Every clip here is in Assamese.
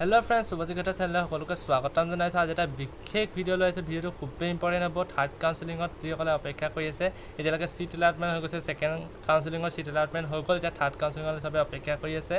हेलो फ्रेंड्स सुबजिकता चैनल সকলোকে স্বাগতম জনাইছো। আজি এটা বিশেষ ভিডিও লৈ আছে। ভিডিওটো খুবেই ইম্পৰ্টেণ্ট হ'ব। থাৰ্ড কাউন্সেলিঙত যিসকলে অপেক্ষা কৰি আছে, এতিয়ালৈকে সিট এলটমেণ্ট হৈ গৈছে। সেকেন্ড কাউন্সেলিঙৰ সিট এলটমেণ্ট হৈ গ'ল, এতিয়া থাৰ্ড কাউন্সেলিঙৰ সবে অপেক্ষা কৰি আছে।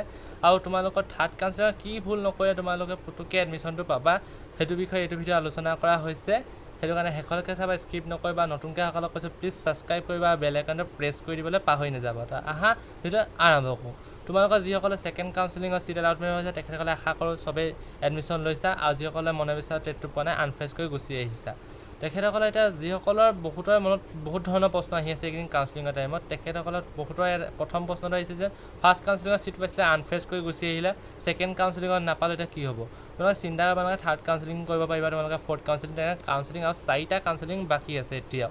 আৰু তোমালোকৰ থাৰ্ড কাউন্সেলিঙৰ কি ভুল নকৰে তোমালোকে পুতুকে এডমিশ্যনটো পাবা, সেইটো বিষয়ে এইটো ভিডিও আলোচনা কৰা হৈছে। সেইটো কাৰণে শেষলৈকে চাবা, স্কিপ নকৰিবা। নতুনকৈ সকলক কৈছোঁ প্লিজ ছাবস্ক্ৰাইব কৰিবা, বেল আইকনটো প্ৰেছ কৰি দিবলৈ পাহৰি নাযাবা। আহা ভিডিও আৰম্ভ কৰোঁ। তোমালোকৰ যিসকলে সেকেন্ড কাউন্সেলিঙৰ সিট এলটমেণ্ট হৈছে তেখেতসকলে আশা কৰোঁ চবেই এডমিশ্যন লৈছা, আৰু যিসকলে মনে বিচৰা ট্ৰেডটো পোৱা নাই আনফেচ কৰি গুচি আহিছা। তেখেতসকলে এতিয়া যিসকলৰ বহুতৰ মনত বহুত ধৰণৰ প্ৰশ্ন আহি আছে এইকেইদিন কাউন্সেলিঙৰ টাইমত, তেখেতসকলৰ বহুতৰ প্ৰথম প্ৰশ্নটো আহিছে যে ফাৰ্ষ্ট কাউন্সেলিঙৰ সিট পাইছিলে আনফেচ কৰি গুচি আহিলে, সেকেন্ড কাউন্সেলিঙত নাপালে এতিয়া কি হ'ব। তোমালোকে চিন্তা কৰিব নালাগে, থাৰ্ড কাউন্সেলিং কৰিব পাৰিবা। তোমালোকে ফ'ৰ্থ কাউন্সেলিং, কাউন্সেলিং আৰু 4টা কাউন্সেলিং বাকী আছে এতিয়াও।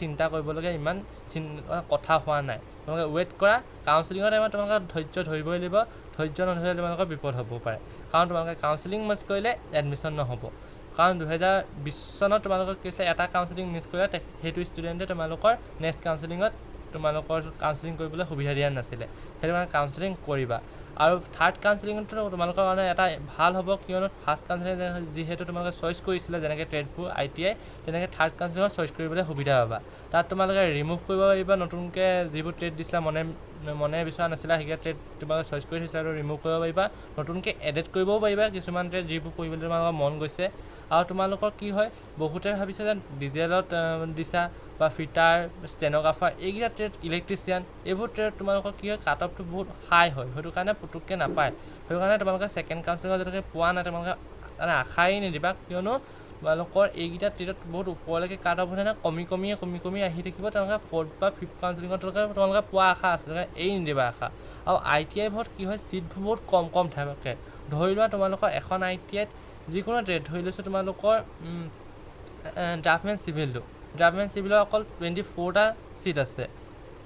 চিন্তা কৰিবলগীয়া ইমান কথা হোৱা নাই। তোমালোকে ৱেইট কৰা। কাউন্সেলিঙৰ টাইমত তোমালোকে ধৈৰ্য ধৰিবই লাগিব। ধৈৰ্য নধৰিলে তোমালোকৰ বিপদ হ'ব পাৰে, কাৰণ তোমালোকে কাউন্সেলিং মিছ কৰিলে এডমিশ্যন নহ'ব। কাৰণ 2020 চনত তোমালোকৰ কি হৈছিলে, এটা কাউন্সেলিং মিছ কৰিলে সেইটো ষ্টুডেণ্টে তোমালোকৰ নেক্সট কাউন্সেলিঙত তোমালোকৰ কাউন্সেলিং কৰিবলৈ সুবিধা দিয়া নাছিলে। সেইটো কাৰণে কাউন্সেলিং কৰিবা। আৰু থাৰ্ড কাউন্সেলিঙতো তোমালোকৰ কাৰণে এটা ভাল হ'ব, কিয়নো ফাৰ্ষ্ট কাউন্সেলিং যিহেতু তোমালোকে চইচ কৰিছিলে যেনেকৈ ট্ৰেডবোৰ ITI, তেনেকৈ থাৰ্ড কাউন্সেলিঙত চইচ কৰিবলৈ সুবিধা পাবা। তাত তোমালোকে ৰিমুভ কৰিব পাৰিবা। নতুনকৈ যিবোৰ ট্ৰেড দিছিলা মনে বিচৰা নাছিলা, সেইকেইটা ট্ৰেড তোমালোকে চইচ কৰি থৈছিলা আৰু ৰিমুভ কৰিব পাৰিবা। নতুনকৈ এডিট কৰিবও পাৰিবা কিছুমান ট্ৰেড যিবোৰ পঢ়িবলৈ তোমালোকৰ মন গৈছে। আৰু তোমালোকৰ কি হয়, বহুতে ভাবিছে যে ডিজেলত দিছা বা ফিটাৰ, ষ্টেন'গ্ৰাফাৰ, এইকেইটা ট্ৰেড, ইলেক্ট্ৰিচিয়ান, এইবোৰ ট্ৰেড তোমালোকৰ কি হয় কাট অফটো বহুত হাই হয়, সেইটো কাৰণে পুতুককৈ নাপায়। সেইটো কাৰণে তোমালোকে সেকেন্ড কাউন্সেলিঙত যেনেকৈ পোৱা নাই তোমালোকে আশাই নিদিবা, কিয়নো তোমালোকৰ এইকেইটা ট্ৰেডত বহুত ওপৰলৈকে কাট অফ হৈ কমি আহি থাকিব। তেওঁলোকে ফ'ৰ্থ বা ফিফ্থ কাউন্সেলিঙত তোমালোকে পোৱা আশা আছে, তেওঁলোকে এৰি নিদিবা আশা। আৰু ITIবোৰত কি হয়, ছিটবোৰ বহুত কম থাকে। ধৰি লোৱা তোমালোকৰ এখন ITIত যিকোনো ট্ৰেড ধৰি লৈছোঁ, তোমালোকৰ ড্ৰাফটমেন চিভিলৰ অকল 24টা ছিট আছে।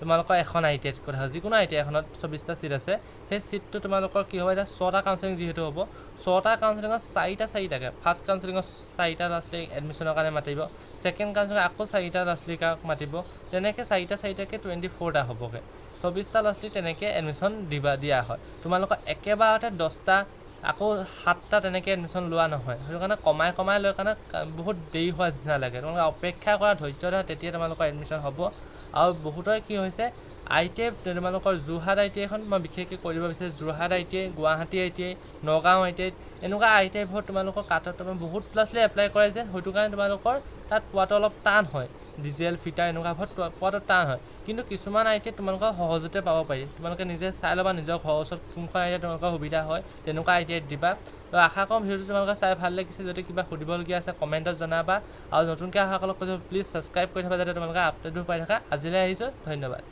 তোমালোকৰ এখন ITIত কথা, যিকোনো ITI এখনত 24টা ছিট আছে। সেই ছিটটো তোমালোকৰ কি হ'ব, এতিয়া 6টা কাউন্সেলিং যিহেতু হ'ব, 6টা কাউন্সেলিঙত 4টা ফাৰ্ষ্ট কাউন্সেলিঙত 4টা ল'ৰা ছোৱালীক এডমিশ্যনৰ কাৰণে মাতিব, সেকেন্ড কাউন্সেলিঙত আকৌ 4টা ল'ৰা ছোৱালীক মাতিব। তেনেকৈ 4টাকৈ 24টা হ'বগৈ। 24টা ল'ৰা ছোৱালীক তেনেকৈ এডমিশ্যন দিয়া হয়। তোমালোকৰ একেবাৰতে 10টা আকৌ 7টা তেনেকৈ এডমিশ্যন লোৱা নহয়। সেইটো কাৰণে কমাই লৈ কাৰণে বহুত দেৰি হোৱা নিচিনা লাগে। তোমালোকে অপেক্ষা কৰা, ধৈৰ্য ধৰা, তেতিয়া তোমালোকৰ এডমিশ্যন হ'ব। আৰু বহুতৰে কি হৈছে, ITI তোমালোকৰ যোৰহাট ITIখন মই বিশেষকৈ কৈ দিব বিচাৰিছোঁ। Jorhat ITI, Guwahati ITI, Nagaon ITI, এনেকুৱা ITIবোৰত তোমালোকৰ কাটত বহুত ল'ৰা ছোৱালী এপ্লাই কৰে যে, সেইটো কাৰণে তোমালোকৰ তাত পোৱাটো অলপ টান হয়। ডিজেল, ফিটাৰ এনেকুৱাবোৰত পোৱাটো টান হয়। কিন্তু কিছুমান ITI তোমালোকৰ সহজতে পাব পাৰি। তোমালোকে নিজে চাই ল'বা নিজৰ ঘৰৰ ওচৰত কোনখন ITI তোমালোকৰ সুবিধা হয়, তেনেকুৱা ITIত দিবা। তো আশা কৰোঁ ভিডিঅ'টো তোমালোকে চাই ভাল লাগিছে। যদি কিবা সুধিবলগীয়া আছে কমেণ্টত জনাবা। আৰু নতুনকৈ আশা সকলক কৈছোঁ প্লিজ ছাবস্ক্ৰাইব কৰি থ'বা, যাতে তোমালোকে আপডেটবোৰ পাই থাকা। আজিলৈ আহিছোঁ, ধন্যবাদ।